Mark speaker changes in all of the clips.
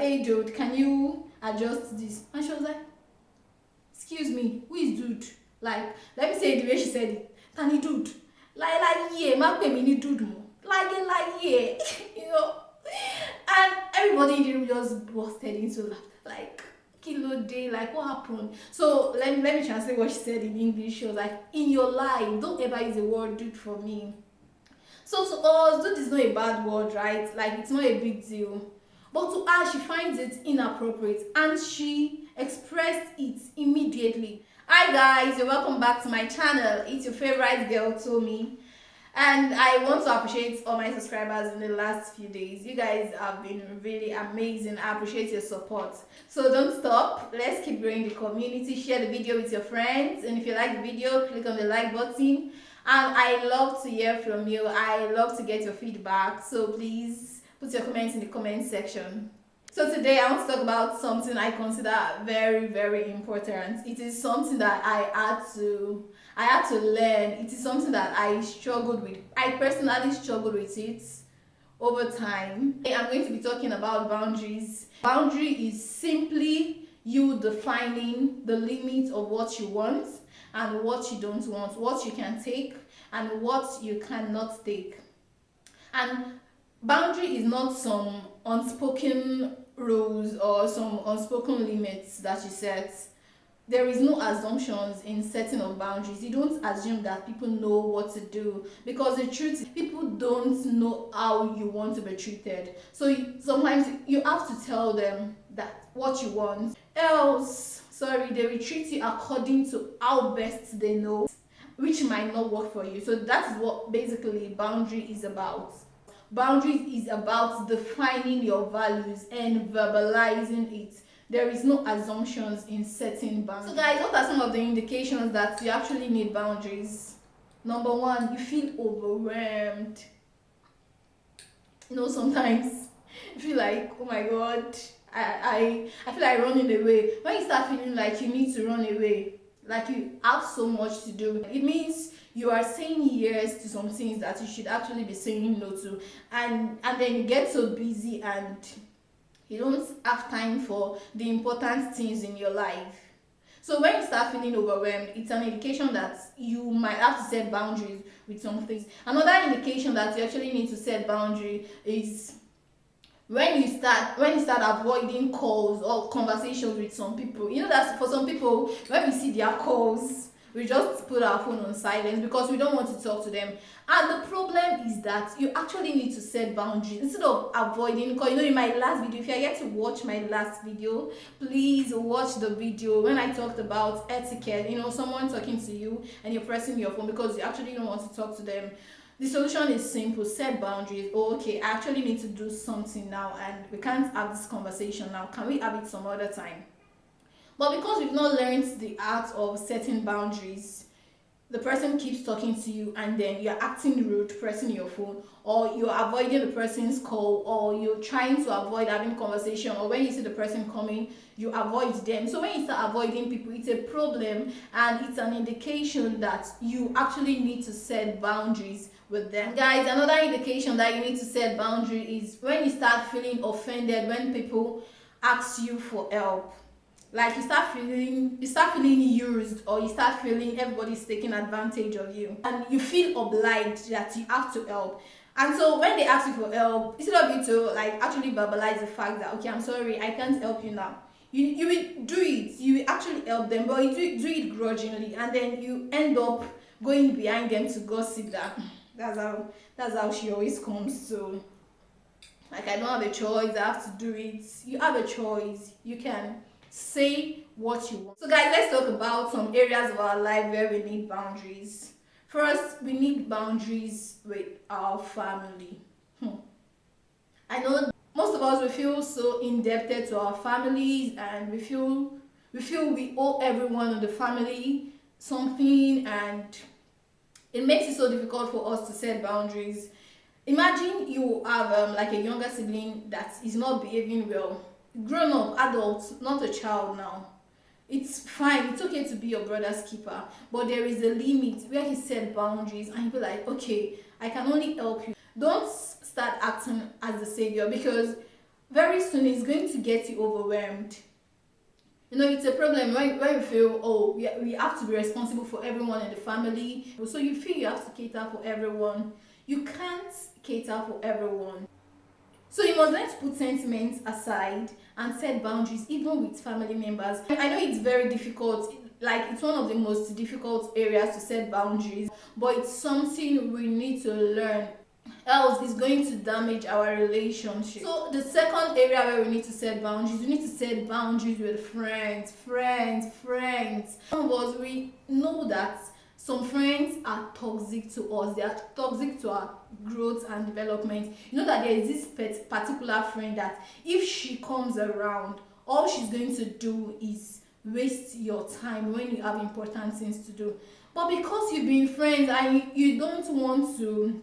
Speaker 1: hey dude, can you adjust this? And she was like, excuse me, who is dude? Like, let me say it the way she said it. Tani dude. Like, yeah, ma pe mi ni dude mo. Like, yeah. You know? And everybody in the room just busted into laughter. Like, kilo day, like what happened? So let me translate what she said in English. She was like, in your life, don't ever use the word dude for me. So to us, dude is not a bad word, right? Like it's not a big deal. But to her, she finds it inappropriate and she expressed it immediately. Hi guys, you're welcome back to my channel. It's your favorite girl, Tommy. And I want to appreciate all my subscribers in the last few days. You guys have been really amazing. I appreciate your support. So don't stop. Let's keep growing the community. Share the video with your friends. And if you like the video, click on the like button. And I love to hear from you. I love to get your feedback. So please put your comments in the comment section. So today I want to talk about something I consider very, very important. It is something that I had to learn. It is something that I struggled with. I personally struggled with it over time. I'm going to be talking about boundaries. Boundary is simply you defining the limit of what you want and what you don't want, what you can take and what you cannot take. And boundary is not some unspoken rules or some unspoken limits that you set. There is no assumptions in setting of boundaries. You don't assume that people know what to do, because the truth is people don't know how you want to be treated. So sometimes you have to tell them that what you want, else they will treat you according to how best they know, which might not work for you. So that is what basically boundary is about. Boundaries is about defining your values and verbalizing it. There is no assumptions in setting boundaries. So guys, what are some of the indications that you actually need boundaries? Number one, you feel overwhelmed. You know, sometimes you feel like, oh my god, I feel like running away. When you start feeling like you need to run away, like you have so much to do, it means you are saying yes to some things that you should actually be saying no to, and then you get so busy and you don't have time for the important things in your life. So when you start feeling overwhelmed, it's an indication that you might have to set boundaries with some things. Another indication that you actually need to set boundary is when you start avoiding calls or conversations with some people. You know that for some people, when we see their calls, we just put our phone on silence because we don't want to talk to them. And the problem is that you actually need to set boundaries instead of avoiding. Because you know, in my last video, if you're yet to watch my last video, please watch the video when I talked about etiquette. You know, someone talking to you and you're pressing your phone because you actually don't want to talk to them. The solution is simple: set boundaries. Oh, okay, I actually need to do something now and we can't have this conversation now. Can we have it some other time? But because we've not learned the art of setting boundaries, the person keeps talking to you and then you're acting rude, pressing your phone, or you're avoiding the person's call, or you're trying to avoid having conversation, or when you see the person coming, you avoid them. So when you start avoiding people, it's a problem and it's an indication that you actually need to set boundaries with them. Guys, another indication that you need to set boundary is when you start feeling offended when people ask you for help. Like you start feeling used, or you start feeling everybody's taking advantage of you and you feel obliged that you have to help. And so when they ask you for help, instead of you to like actually verbalize the fact that, okay, I'm sorry, I can't help you now, you will do it, you will actually help them, but you do it grudgingly, and then you end up going behind them to gossip that that's how she always comes. So like, I don't have a choice, I have to do it. You have a choice, you can say what you want. So guys, let's talk about some areas of our life where we need boundaries. First, we need boundaries with our family. I know most of us, we feel so indebted to our families, and we feel we owe everyone in the family something, and it makes it so difficult for us to set boundaries. Imagine you have like a younger sibling that is not behaving well. Grown up adult, not a child now. It's fine, it's okay to be your brother's keeper, but there is a limit where he set boundaries and you be like, okay, I can only help you. Don't start acting as the savior, because very soon it's going to get you overwhelmed. You know, it's a problem when you feel, oh, we have to be responsible for everyone in the family. So you feel you have to cater for everyone. You can't cater for everyone. So you must learn to put sentiments aside and set boundaries even with family members. I know it's very difficult, like it's one of the most difficult areas to set boundaries, but it's something we need to learn, else it's going to damage our relationship. So the second area where we need to set boundaries, we need to set boundaries with friends. Some of us, we know that some friends are toxic to us, they are toxic to our growth and development. You know that there is this particular friend that if she comes around, all she's going to do is waste your time when you have important things to do. But because you've been friends and you don't want to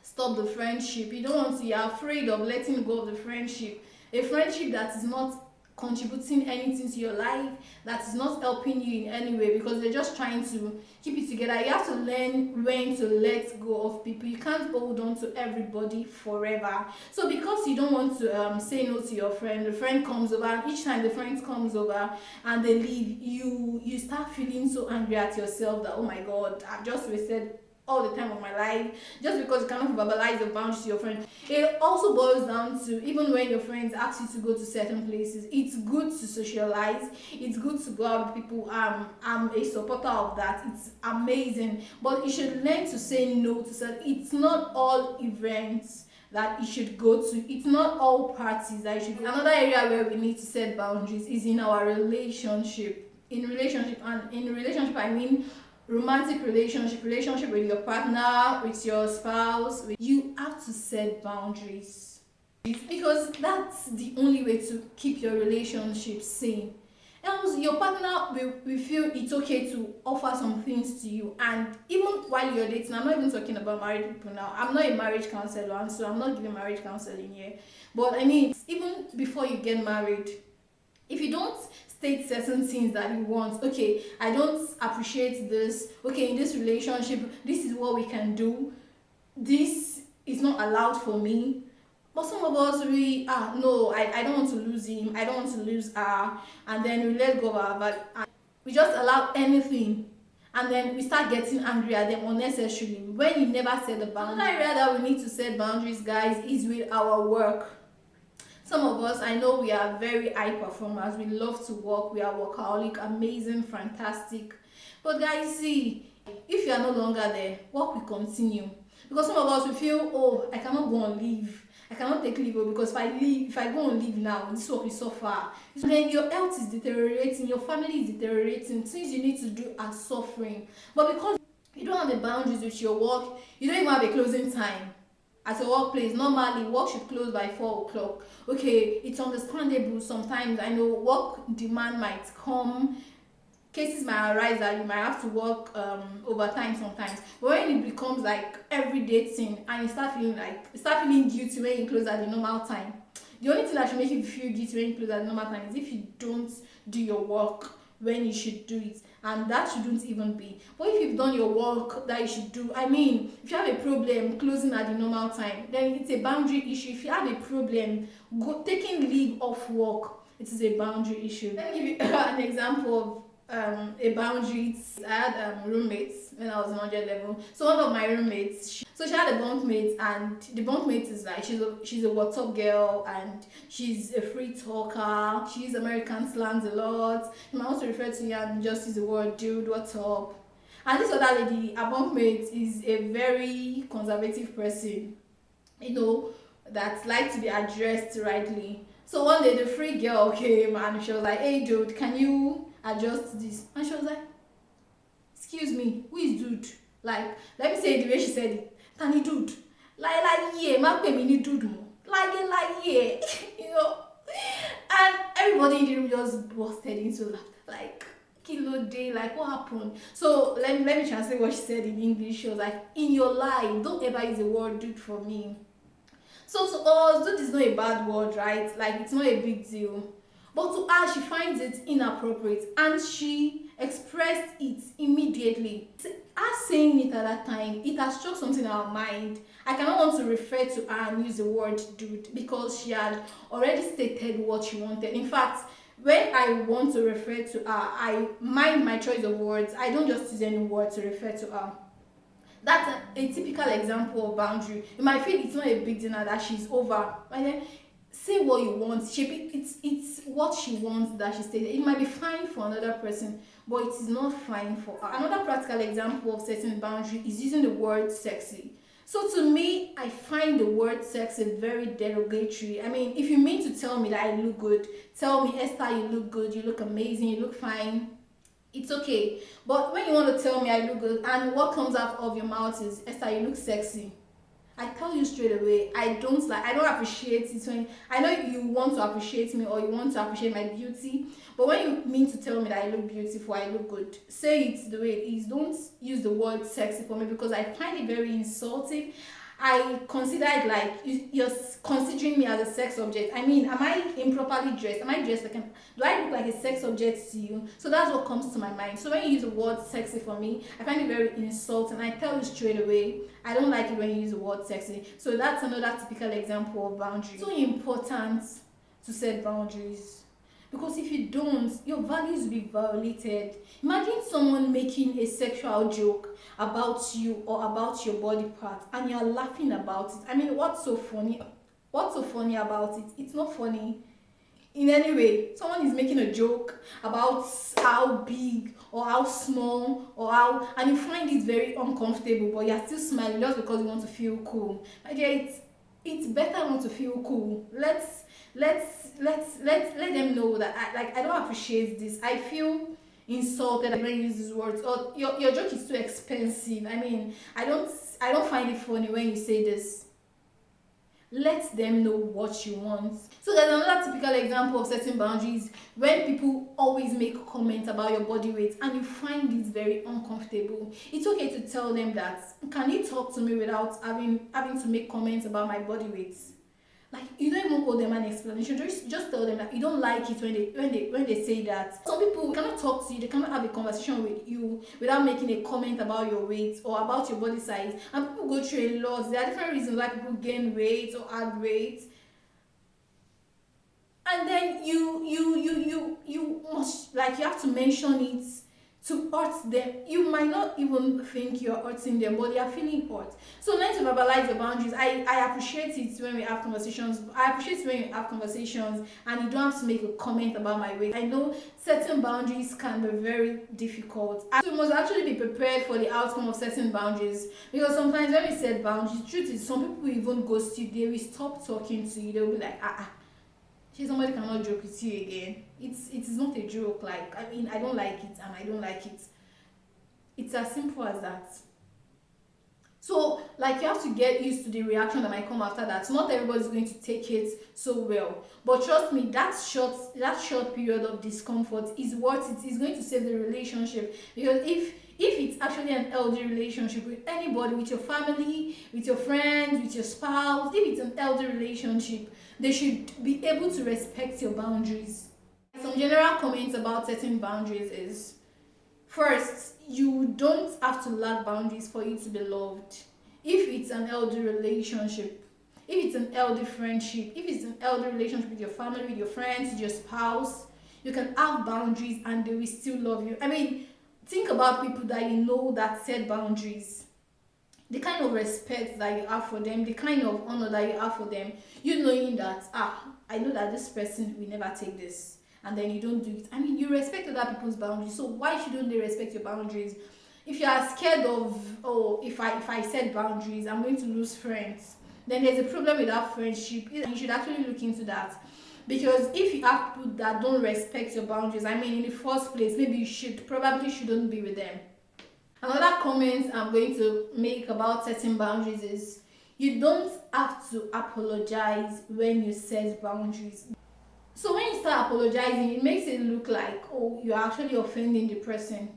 Speaker 1: stop the friendship, you don't want to, you're afraid of letting go of the friendship, a friendship that is not contributing anything to your life, that is not helping you in any way, because they're just trying to keep it together. You have to learn when to let go of people. You can't hold on to everybody forever. So because you don't want to say no to your friend, the friend comes over, and each time the friend comes over and they leave, you start feeling so angry at yourself that, oh my god, I've just wasted all the time of my life just because you cannot verbalize your boundaries to your friend. It also boils down to, even when your friends ask you to go to certain places, it's good to socialize, it's good to go out with people. I'm a supporter of that, it's amazing, but you should learn to say no to certain. It's not all events that you should go to, it's not all parties that you should go. Another area where we need to set boundaries is in our relationship. In relationship I mean romantic relationship with your partner, with your spouse. You have to set boundaries, because that's the only way to keep your relationship sane. Else your partner will feel it's okay to offer some things to you, and even while you're dating, I'm not even talking about married people now, I'm not a marriage counselor, and so I'm not giving marriage counseling here, but I mean, even before you get married, if you don't state certain things that you want, okay, I don't appreciate this, okay, in this relationship this is what we can do, this is not allowed for me. But some of us, we no, I don't want to lose him, I don't want to lose her, and then we let go of her, but we just allow anything, and then we start getting angry at them unnecessarily when you never set the boundary. Another area that we need to set boundaries, guys, is with our work. Some of us, I know we are very high performers, we love to work, we are workaholic, amazing, fantastic. But guys, see, if you are no longer there, work will continue. Because some of us, we feel, oh, I cannot go on leave, I cannot take leave, because if I go on leave now, this work is so far. So then your health is deteriorating, your family is deteriorating, things you need to do are suffering. But because you don't have the boundaries with your work, you don't even have a closing time. At a workplace, normally work should close by 4 o'clock. Okay, it's understandable. Sometimes I know work demand might come, cases might arise that you might have to work overtime sometimes. But when it becomes like everyday thing, and you start feeling guilty when you close at the normal time. The only thing that should make you feel guilty when you close at the normal time is if you don't do your work when you should do it, and that shouldn't even be. But if you've done your work that you should do, I mean, if you have a problem closing at the normal time, then it's a boundary issue. If you have a problem taking leave off work, it is a boundary issue. Let me give you an example of a boundary. I had roommates when I was in 100 level. So one of my roommates, she had a bunkmate, and the bunkmate is like, she's a WhatsApp girl, and she's a free talker. She uses American slangs a lot. You might also refer to you and just use the word dude, what's up. And this other lady, her bunkmate, is a very conservative person, you know, that likes to be addressed rightly. So one day the free girl came and she was like, hey dude, can you adjust this? And she was like, excuse me, who is dude? Like, let me say it the way she said it. Tani dude. Like yeah, ma pe mi ni dude mo. Like yeah, you know. And everybody in the room just busted into laughter. Like, kilo day, like what happened? So let me translate what she said in English. She was like, in your life, don't ever use the word dude for me. So to us, dude is not a bad word, right? Like, it's not a big deal. But to her, she finds it inappropriate and she expressed it immediately. Her saying it at that time, it has struck something in her mind. I cannot want to refer to her and use the word dude because she had already stated what she wanted. In fact, when I want to refer to her, I mind my choice of words. I don't just use any word to refer to her. That's a typical example of boundary. You might feel it's not a big deal now that she's over, but then say what you want. It's what she wants that she stated. It might be fine for another person, but it is not fine for her. Another practical example of setting a boundary is using the word sexy. So to me, I find the word sexy very derogatory. I mean, if you mean to tell me that I look good, tell me, Esther, you look good, you look amazing, you look fine, it's okay. But when you want to tell me I look good and what comes out of your mouth is, Esther, you look sexy, I tell you straight away, I don't appreciate it. When I know you want to appreciate me or you want to appreciate my beauty, but when you mean to tell me that I look beautiful, I look good, say it the way it is. Don't use the word sexy for me because I find it very insulting. I consider it like you're considering me as a sex object. I mean, am I improperly dressed? Am I dressed like do I look like a sex object to you? So that's what comes to my mind. So when you use the word sexy for me, I find it very insulting. I tell you straight away, I don't like it when you use the word sexy. So that's another typical example of boundaries. So important to set boundaries. Because if you don't, your values will be violated. Imagine someone making a sexual joke about you or about your body part and you're laughing about it. I mean, what's so funny? What's so funny about it? It's not funny in any way. Someone is making a joke about how big or how small or how, and you find it very uncomfortable, but you're still smiling just because you want to feel cool. Okay, it's better not to feel cool. Let them know that I don't appreciate this. I feel insulted when you use these words, or your joke is too expensive. I mean, I don't find it funny when you say this. Let them know what you want. So there's another typical example of setting boundaries when people always make comments about your body weight and you find it very uncomfortable. It's okay to tell them that, can you talk to me without having to make comments about my body weight? Like, you don't even owe them an explanation. Just tell them that you don't like it when they say that. Some people cannot talk to you, they cannot have a conversation with you without making a comment about your weight or about your body size. And people go through a lot. There are different reasons why people gain weight or add weight. And then you must, like, you have to mention it to hurt them. You might not even think you're hurting them, but they are feeling hurt. So learn to verbalize your boundaries. I appreciate it when we have conversations. I appreciate it when you have conversations and you don't have to make a comment about my weight. I know setting boundaries can be very difficult. So you must actually be prepared for the outcome of setting boundaries, because sometimes when we set boundaries, the truth is some people even ghost you. They will stop talking to you. They'll be like, somebody cannot joke with you again. It is not a joke. Like, I mean, I don't like it and I don't like it. It's as simple as that. So, like, you have to get used to the reaction that might come after that. Not everybody's going to take it so well. But trust me, that short period of discomfort is worth it. It's going to save the relationship. Because if it's actually an healthy relationship with anybody, with your family, with your friends, with your spouse, if it's an healthy relationship, they should be able to respect your boundaries. Some general comments about setting boundaries is, first, you don't have to lack boundaries for you to be loved. If it's an healthy relationship, if it's an healthy friendship, if it's an healthy relationship with your family, with your friends, with your spouse, you can have boundaries and they will still love you. I mean, think about people that you know that set boundaries. The kind of respect that you have for them, the kind of honor that you have for them, you knowing that, I know that this person will never take this, and then you don't do it. I mean, you respect other people's boundaries, so why shouldn't they respect your boundaries? If you are scared of, if I set boundaries, I'm going to lose friends, then there's a problem with that friendship. You should actually look into that. Because if you have people that don't respect your boundaries, I mean, in the first place, maybe you probably shouldn't be with them. Another comment I'm going to make about setting boundaries is, you don't have to apologize when you set boundaries. So when you start apologizing, it makes it look like, you're actually offending the person.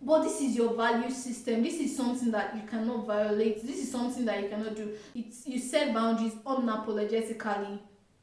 Speaker 1: But this is your value system. This is something that you cannot violate. This is something that you cannot do. You set boundaries unapologetically.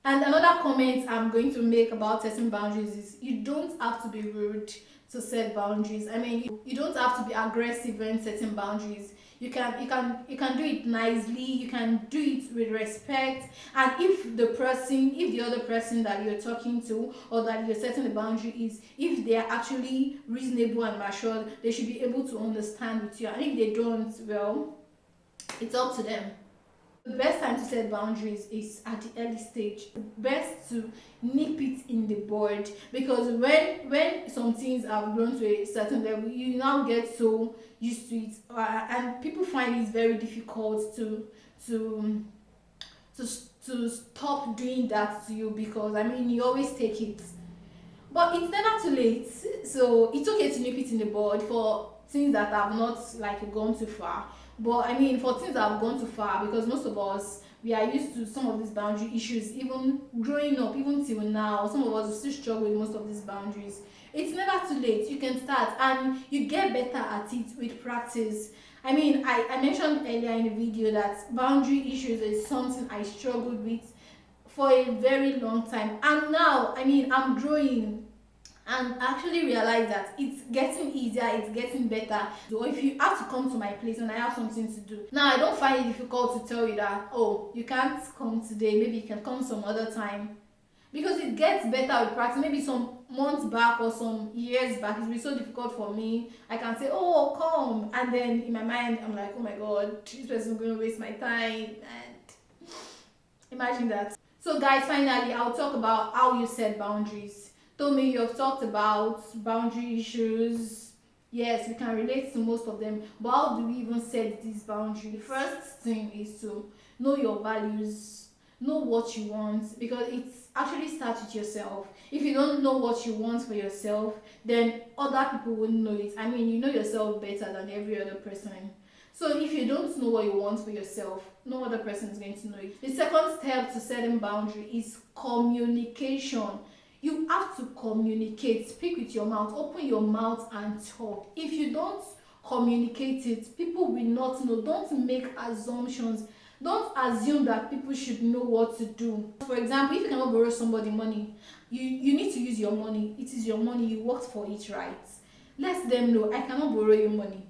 Speaker 1: And another comment I'm going to make about setting boundaries is you don't have to be rude to set boundaries. I mean, you don't have to be aggressive when setting boundaries. You can do it nicely, you can do it with respect, and if the other person that you're talking to or that you're setting the boundary is, if they are actually reasonable and mature, they should be able to understand with you. And if they don't, well, it's up to them. The best time to set boundaries is at the early stage. Best to nip it in the bud, because when some things have grown to a certain level, you now get so used to it, and people find it very difficult to to to stop doing that to you, because I mean you always take it. But it's never too late, so it's okay to nip it in the bud for things that have not like gone too far. But I mean, for things that have gone too far, because most of us, we are used to some of these boundary issues, even growing up, even till now. Some of us still struggle with most of these boundaries. It's never too late. You can start, and you get better at it with practice. I mean, I mentioned earlier in the video that boundary issues is something I struggled with for a very long time, and now I mean I'm growing and actually realize that it's getting easier, it's getting better. So if you have to come to my place and I have something to do, now I don't find it difficult to tell you that, oh, you can't come today, maybe you can come some other time, because it gets better with practice. Maybe some months back or some years back, it's been so difficult for me. I can say, oh, come, and then in my mind I'm like, oh my god, this person is going to waste my time, and imagine that. So guys, finally I'll talk about how you set boundaries. Told me you have talked about boundary issues. Yes, we can relate to most of them, but how do we even set these boundaries? The first thing is to know your values, know what you want, because it actually starts with yourself. If you don't know what you want for yourself, then other people wouldn't know it. I mean, you know yourself better than every other person. So if you don't know what you want for yourself, no other person is going to know it. The second step to setting boundary is communication. You have to communicate. Speak with your mouth. Open your mouth and talk. If you don't communicate it, people will not know. Don't make assumptions. Don't assume that people should know what to do. For example, if you cannot borrow somebody money, you need to use your money. It is your money. You worked for it, right? Let them know, I cannot borrow you money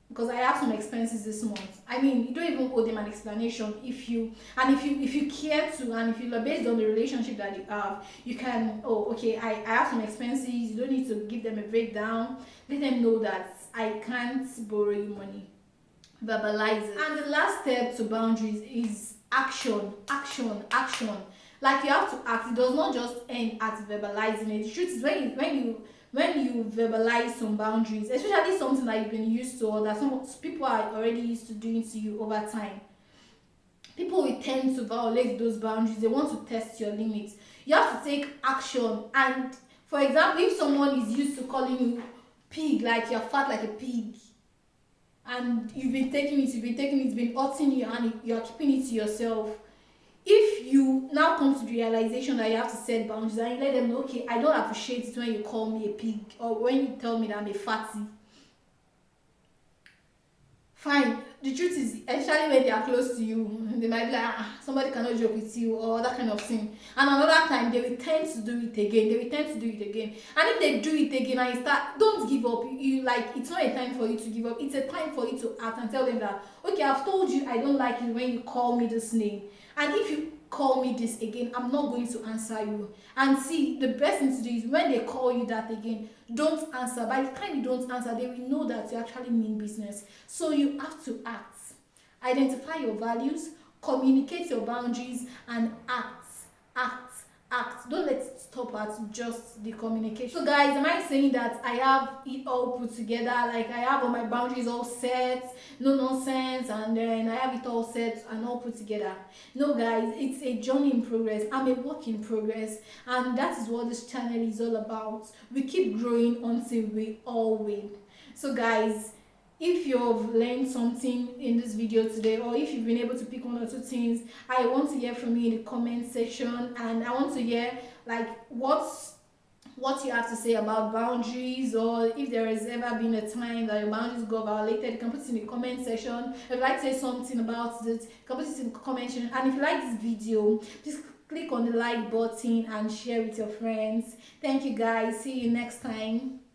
Speaker 1: because I have some expenses this month. I mean, you don't even owe them an explanation. If you care to, and if you are based on the relationship that you have, you can, oh, okay, I have some expenses. You don't need to give them a breakdown. Let them know that I can't borrow you money. Verbalize it. And the last step to boundaries is action. Like, you have to act. It does not just end at verbalizing it. The truth is, when you verbalize some boundaries, especially something that you've been used to or that some people are already used to doing to you over time, people will tend to violate those boundaries. They want to test your limits. You have to take action. And for example, if someone is used to calling you pig, like you're fat like a pig, and you've been taking it, it's been hurting you, and you're keeping it to yourself, if you now come to the realization that you have to set boundaries and you let them know, okay, I don't appreciate it when you call me a pig or when you tell me that I'm a fatty. Fine. The truth is, especially when they are close to you, they might be like, somebody cannot joke with you or that kind of thing. And another time, they will tend to do it again. And if they do it again and you start, don't give up. You like, it's not a time for you to give up. It's a time for you to act and tell them that, okay, I've told you I don't like it when you call me this name. And if you call me this again, I'm not going to answer you. And see, the best thing to do is when they call you that again, don't answer. By the time you don't answer, they will know that you actually mean business. So you have to act. Identify your values, communicate your boundaries, and act. Don't let it stop at just the communication. So guys, am I saying that I have it all put together? Like, I have all my boundaries all set, no nonsense, and then I have it all set and all put together? No guys, it's a journey in progress. I'm a work in progress, and that is what this channel is all about. We keep growing until we all win. So guys, if you've learned something in this video today, or if you've been able to pick one or two things, I want to hear from you in the comment section, and I want to hear like what you have to say about boundaries, or if there has ever been a time that your boundaries got violated. You can put it in the comment section. If you'd like to say something about it, you can put it in the comment section. And if you like this video, please click on the like button and share with your friends. Thank you guys. See you next time.